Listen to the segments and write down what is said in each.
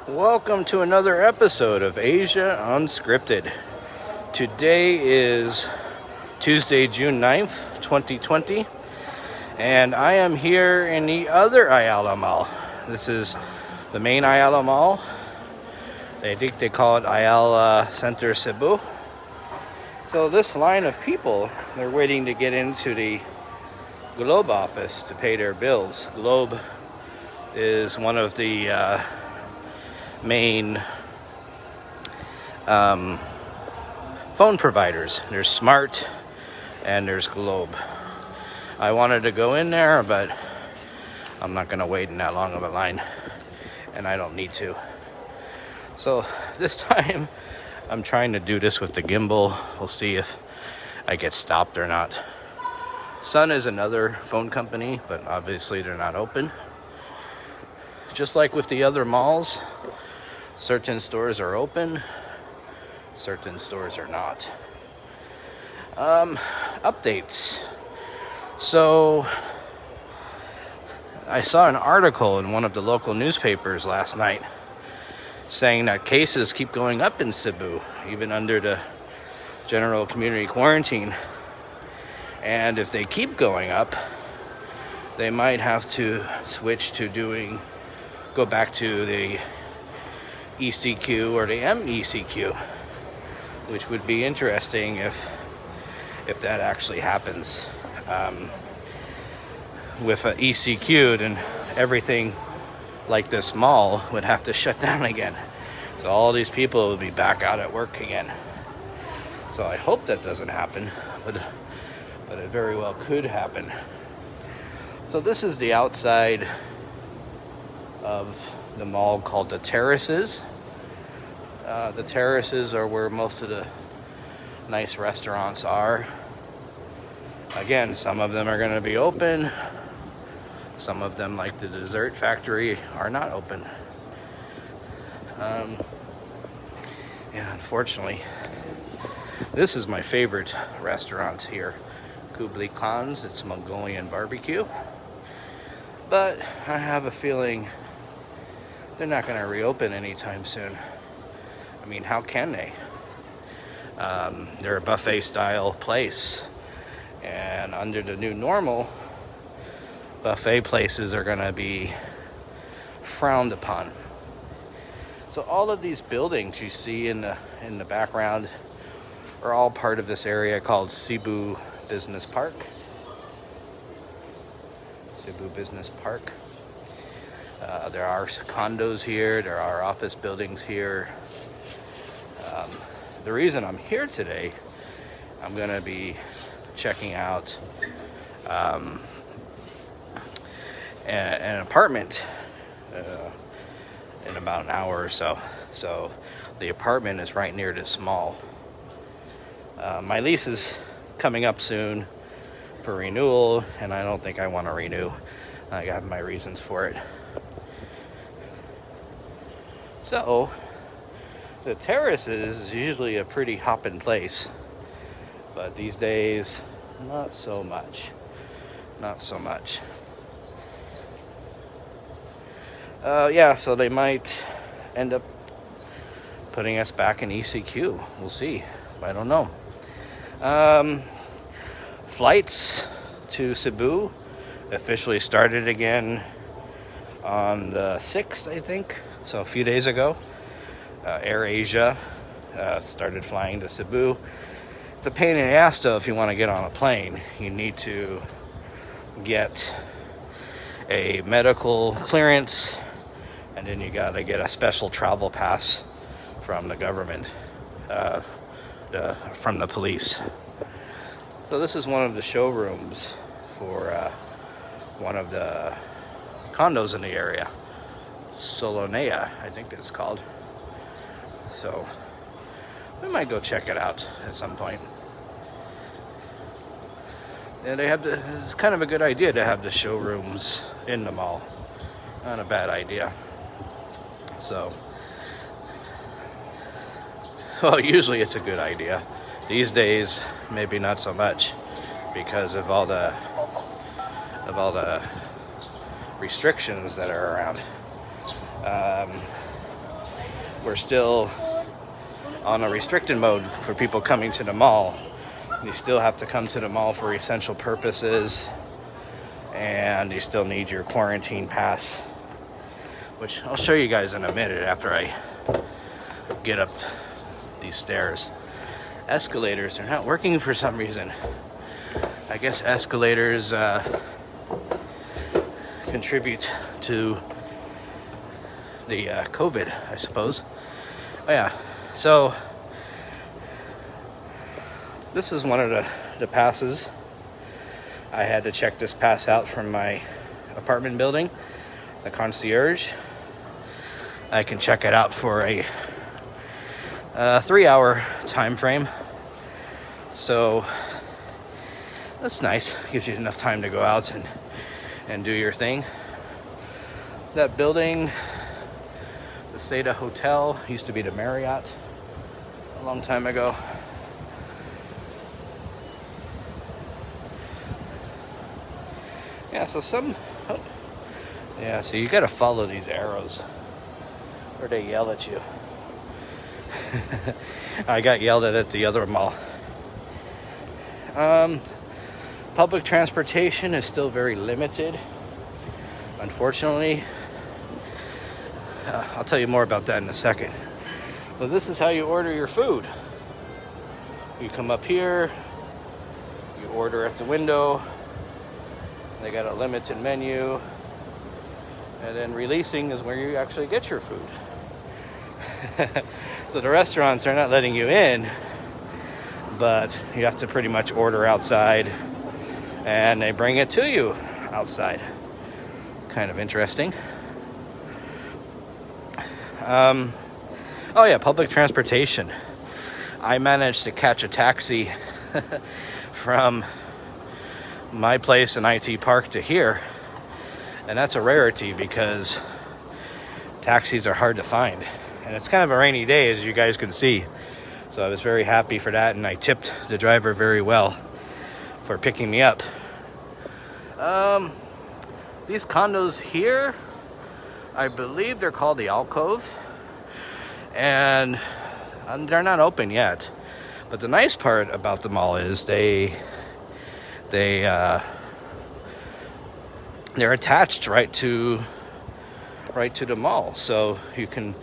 Welcome to another episode of Asia Unscripted. Today is Tuesday, June 9th, 2020, and I am here in the other Ayala Mall. This is the main Ayala Mall. I think they call it Ayala Center Cebu. So this line of people, they're waiting to get into the Globe office to pay their bills. Globe is one of the main phone providers. There's Smart and there's Globe. I wanted to go in there, but I'm not going to wait in that long of a line, and I don't need to. So this time I'm trying to do this with the gimbal. We'll see if I get stopped or not. Sun is another phone company, but obviously they're not open. Just like with the other malls, certain stores are open, certain stores are not. Updates. So, I saw an article in one of the local newspapers last night saying that cases keep going up in Cebu, even under the general community quarantine. And if they keep going up, they might have to switch to go back to the ECQ or the MECQ, which would be interesting if that actually happens. With an ECQ, then everything like this mall would have to shut down again. So all these people would be back out at work again. So I hope that doesn't happen, but it very well could happen. So this is the outside of the mall called the Terraces. The terraces are where most of the nice restaurants are. Again, some of them are going to be open. Some of them, like the dessert factory, are not open. Unfortunately, this is my favorite restaurant here, Kubli Khan's. It's Mongolian barbecue. But I have a feeling they're not going to reopen anytime soon. I mean, how can they? They're a buffet style place, and under the new normal, buffet places are going to be frowned upon. So all of these buildings you see in the background are all part of this area called Cebu Business Park. Cebu Business Park. There are condos here. There are office buildings here. The reason I'm here today, I'm going to be checking out an apartment in about an hour or so. So the apartment is right near this mall. My lease is coming up soon for renewal, and I don't think I want to renew. I have my reasons for it. So the Terraces is usually a pretty hopping place, but these days, not so much. So they might end up putting us back in ECQ. We'll see. I don't know. Flights to Cebu officially started again on the 6th, I think. So a few days ago. Air Asia started flying to Cebu. It's a pain in the ass, though, if you want to get on a plane. You need to get a medical clearance, and then you got to get a special travel pass from the government, from the police. So this is one of the showrooms for one of the condos in the area. Solonea, I think it's called. So we might go check it out at some point. And it's kind of a good idea to have the showrooms in the mall. Not a bad idea. So, well, usually it's a good idea. These days, maybe not so much, because of all the restrictions that are around. we're still on a restricted mode for people coming to the mall. You still have to come to the mall for essential purposes, and you still need your quarantine pass, which I'll show you guys in a minute after I get up these stairs. Escalators are not working for some reason. I guess escalators contribute to the COVID, I suppose. Oh yeah, so this is one of the passes. I had to check this pass out from my apartment building, the concierge. I can check it out for a 3-hour time frame. So that's nice. Gives you enough time to go out and do your thing. That building, the Seda Hotel, used to be the Marriott a long time ago. Yeah, so yeah, so you gotta follow these arrows or they yell at you. I got yelled at the other mall. Public transportation is still very limited, unfortunately. I'll tell you more about that in a second. But this is how you order your food. You come up here, you order at the window. They got a limited menu, and then releasing is where you actually get your food. So the restaurants are not letting you in, but you have to pretty much order outside, and they bring it to you outside. Kind of interesting. Oh yeah, public transportation. I managed to catch a taxi from my place in IT Park to here, and that's a rarity because taxis are hard to find, and it's kind of a rainy day, as you guys can see. So I was very happy for that, and I tipped the driver very well for picking me up. These condos here, I believe they're called the Alcove, and they're not open yet. But the nice part about the mall is they're attached right to the mall, so you can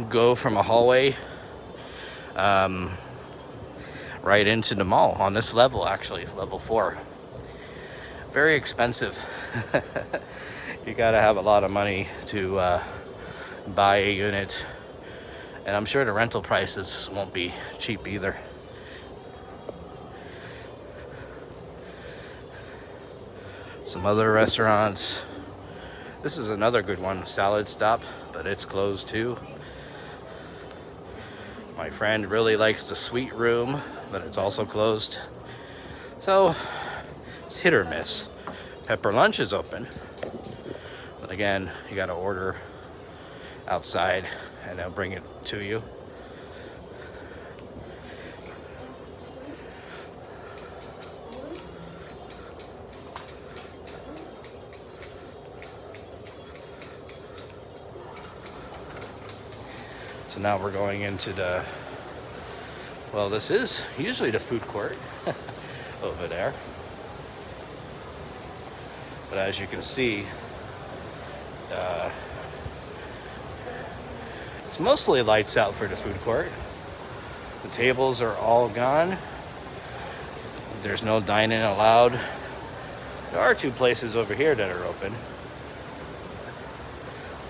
go from a hallway right into the mall on this level, actually level 4. Very expensive. You gotta have a lot of money to buy a unit, and I'm sure the rental prices won't be cheap either. Some other restaurants. This is another good one, Salad Stop, but it's closed too. My friend really likes the Sweet Room, but it's also closed. So it's hit or miss. Pepper Lunch is open, but again, you got to order outside and they'll bring it to you. So now we're going into this is usually the food court over there. But as you can see, it's mostly lights out for the food court. The tables are all gone. There's no dining allowed. There are 2 places over here that are open.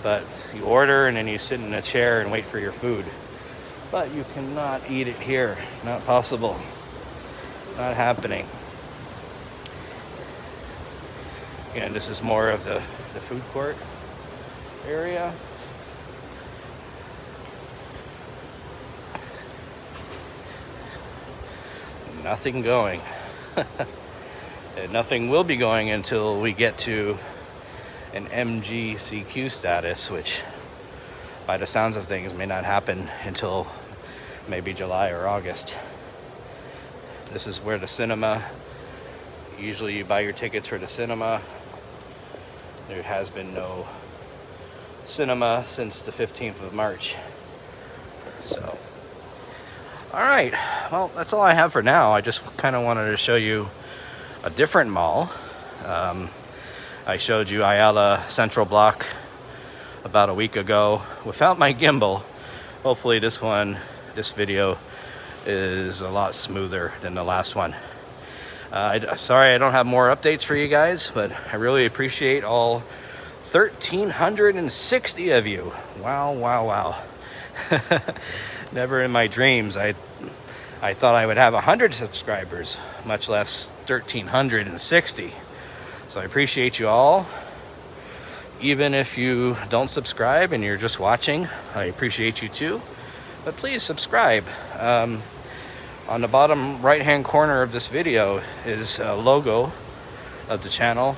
But you order and then you sit in a chair and wait for your food. But you cannot eat it here. Not possible. Not happening. Again, this is more of the food court area. Nothing going. And nothing will be going until we get to an GCQ status, which by the sounds of things may not happen until maybe July or August. This is where the cinema, usually you buy your tickets for the cinema. There has been no cinema since the 15th of March. So, all right, well, that's all I have for now. I just kind of wanted to show you a different mall. I showed you Ayala Central Block about a week ago without my gimbal. Hopefully this video is a lot smoother than the last one. Sorry I don't have more updates for you guys, but I really appreciate all 1,360 of you. Wow, wow, wow. Never in my dreams I thought I would have 100 subscribers, much less 1,360. So I appreciate you all. Even if you don't subscribe and you're just watching, I appreciate you too. But please subscribe. On the bottom right-hand corner of this video is a logo of the channel.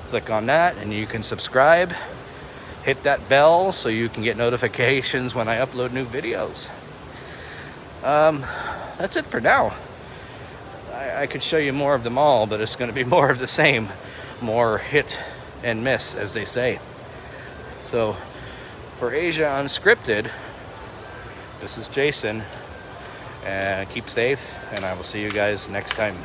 Click on that and you can subscribe. Hit that bell so you can get notifications when I upload new videos. That's it for now. I could show you more of them all, but it's going to be more of the same. More hit and miss, as they say. So, for Asia Unscripted, this is Jason. Keep safe, and I will see you guys next time.